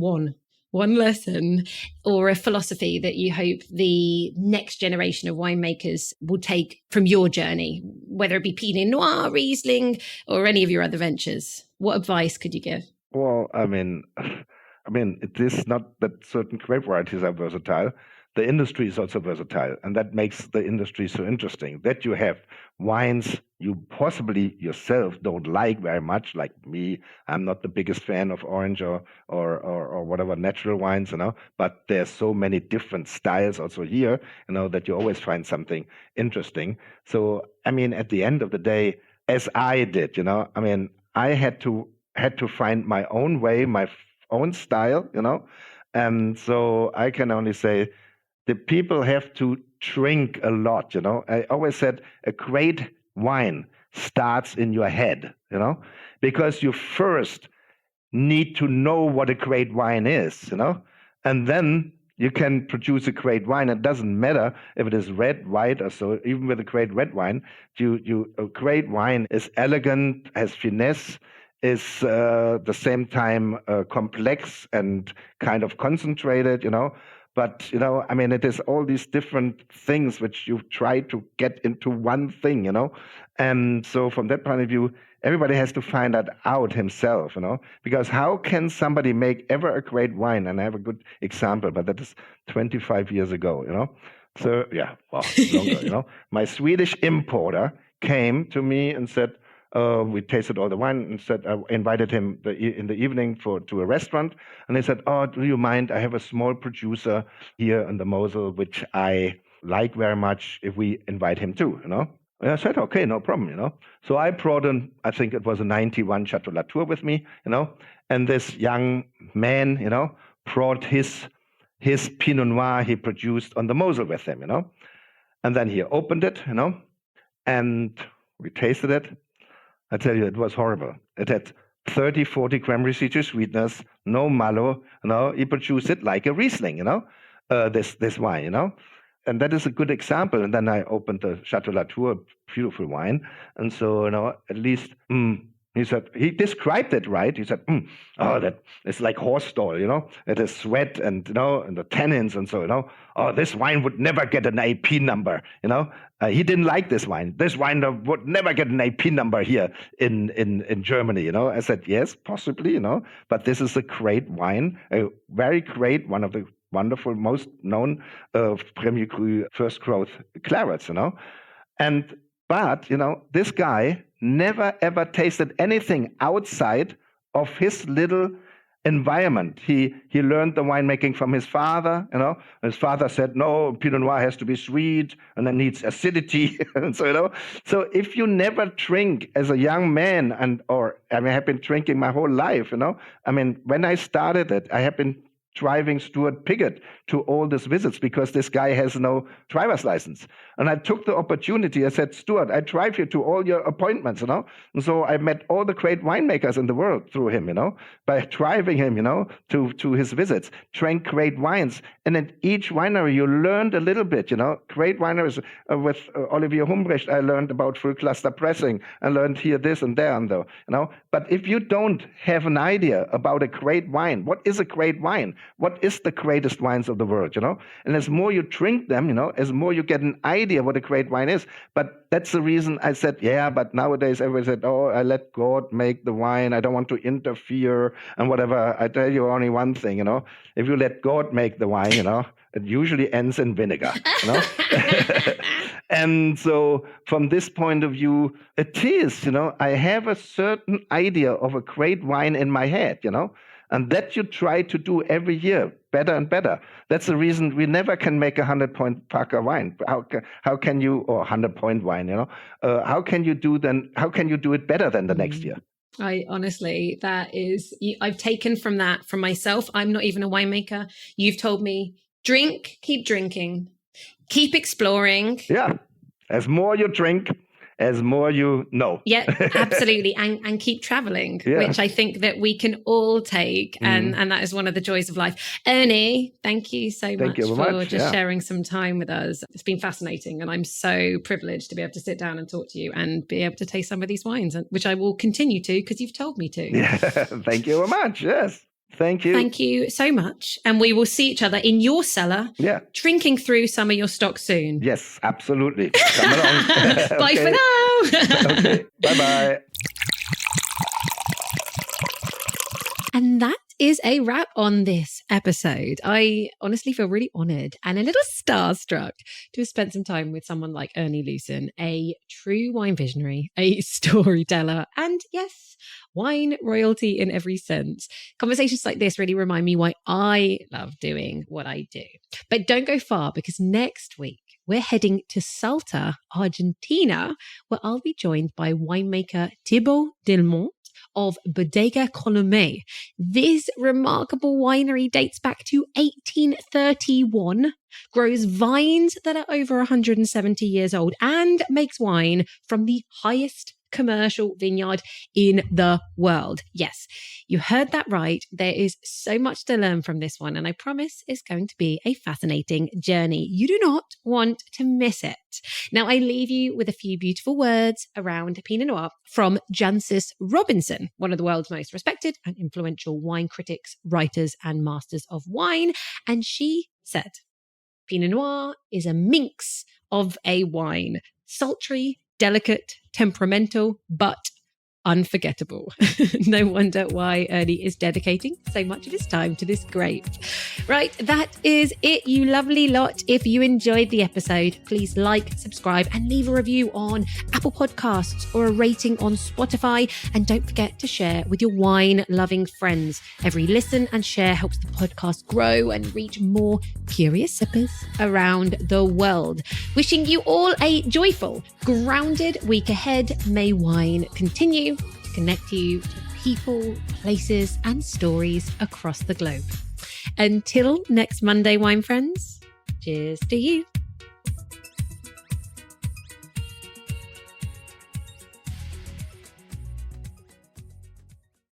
or a philosophy that you hope the next generation of winemakers will take from your journey, whether it be Pinot Noir, Riesling, or any of your other ventures? What advice could you give? Well, I mean, it is not that certain grape varieties are versatile. The industry is also versatile, and that makes the industry so interesting. That you have wines you possibly yourself don't like very much, like me. I'm not the biggest fan of orange or whatever natural wines, but there's so many different styles also here, that you always find something interesting. So, at the end of the day, as I did, I had to find my own way, my own style, and so I can only say the people have to drink a lot, I always said a great wine starts in your head, because you first need to know what a great wine is, and then you can produce a great wine. It doesn't matter if it is red, white, or so. Even with a great red wine, a great wine is elegant, has finesse, is the same time complex and kind of concentrated, But, it is all these different things which you try to get into one thing, And so from that point of view, everybody has to find that out himself, Because how can somebody make ever a great wine? And I have a good example, but that is 25 years ago, So, yeah, well, longer, My Swedish importer came to me and said, we tasted all the wine and said, I invited him in the evening to a restaurant. And he said, oh, do you mind? I have a small producer here in the Mosel, which I like very much if we invite him too, And I said, okay, no problem, So I brought in, I think it was a 91 Chateau Latour with me, And this young man, brought his Pinot Noir he produced on the Mosel with him, And then he opened it, And we tasted it. I tell you, it was horrible. It had 30, 40 gram residual sweetness, no mallow, He produced it like a Riesling, this wine, And that is a good example. And then I opened the Chateau Latour, beautiful wine. And so, at least, he said, he described it right. He said, that it's like horse stall, It is sweat and, and the tannins and so, Oh, this wine would never get an AP number, He didn't like this wine. This wine would never get an AP number here in Germany, I said, yes, possibly, But this is a great wine, a very great, one of the wonderful, most known Premier Cru first growth clarets, But, this guy never ever tasted anything outside of his little environment. He learned the winemaking from his father, His father said, no, Pinot Noir has to be sweet and it needs acidity. And so, So if you never drink as a young man I have been drinking my whole life, when I started it, I have been driving Stuart Piggott to all these visits because this guy has no driver's license. And I took the opportunity. I said, Stuart, I drive you to all your appointments, And so I met all the great winemakers in the world through him, by driving him, to his visits, drank great wines. And at each winery, you learned a little bit, Great wineries with Olivier Humbrecht, I learned about full cluster pressing. I learned here, this and there and there, But if you don't have an idea about a great wine, what is a great wine? What is the greatest wines of the world, And as more you drink them, as more you get an idea what a great wine is. But that's the reason I said, yeah, but nowadays everybody said, oh, I let God make the wine. I don't want to interfere and whatever. I tell you only one thing, If you let God make the wine, it usually ends in vinegar, And so from this point of view, it is, I have a certain idea of a great wine in my head, And that you try to do every year, better and better. That's the reason we never can make a 100-point Parker wine. How can you, or 100-point wine, how can you do it better than the next year? I honestly, I've taken from myself. I'm not even a winemaker. You've told me, keep drinking, keep exploring. Yeah. As more you drink, as more you know. Yeah, absolutely. And keep traveling, which I think that we can all take. And that is one of the joys of life. Ernie, thank you so much for just sharing some time with us. It's been fascinating. And I'm so privileged to be able to sit down and talk to you and be able to taste some of these wines, which I will continue to because you've told me to. Yeah, thank you very much. Yes. Thank you. Thank you so much. And we will see each other in your cellar, drinking through some of your stock soon. Yes, absolutely. Come along. Bye for now. Okay. Bye-bye. And that is a wrap on this episode. I honestly feel really honored and a little starstruck to have spent some time with someone like Ernie Lucen, a true wine visionary, a storyteller, and yes, wine royalty in every sense. Conversations like this really remind me why I love doing what I do. But don't go far, because next week we're heading to Salta, Argentina, where I'll be joined by winemaker Thibaut Delmont of Bodega Colomé. This remarkable winery dates back to 1831, grows vines that are over 170 years old, and makes wine from the highest commercial vineyard in the world. Yes, you heard that right. There is so much to learn from this one, and I promise it's going to be a fascinating journey. You do not want to miss it. Now, I leave you with a few beautiful words around Pinot Noir from Jancis Robinson, one of the world's most respected and influential wine critics, writers, and masters of wine. And she said, Pinot Noir is a minx of a wine, sultry, delicate, temperamental, but unforgettable. No wonder why Ernie is dedicating so much of his time to this grape. Right, that is it, you lovely lot. If you enjoyed the episode, please like, subscribe, and leave a review on Apple Podcasts or a rating on Spotify. And don't forget to share with your wine-loving friends. Every listen and share helps the podcast grow and reach more curious sippers around the world. Wishing you all a joyful, grounded week ahead. May wine continue to connect you to people, places, and stories across the globe. Until next Monday, wine friends, cheers to you.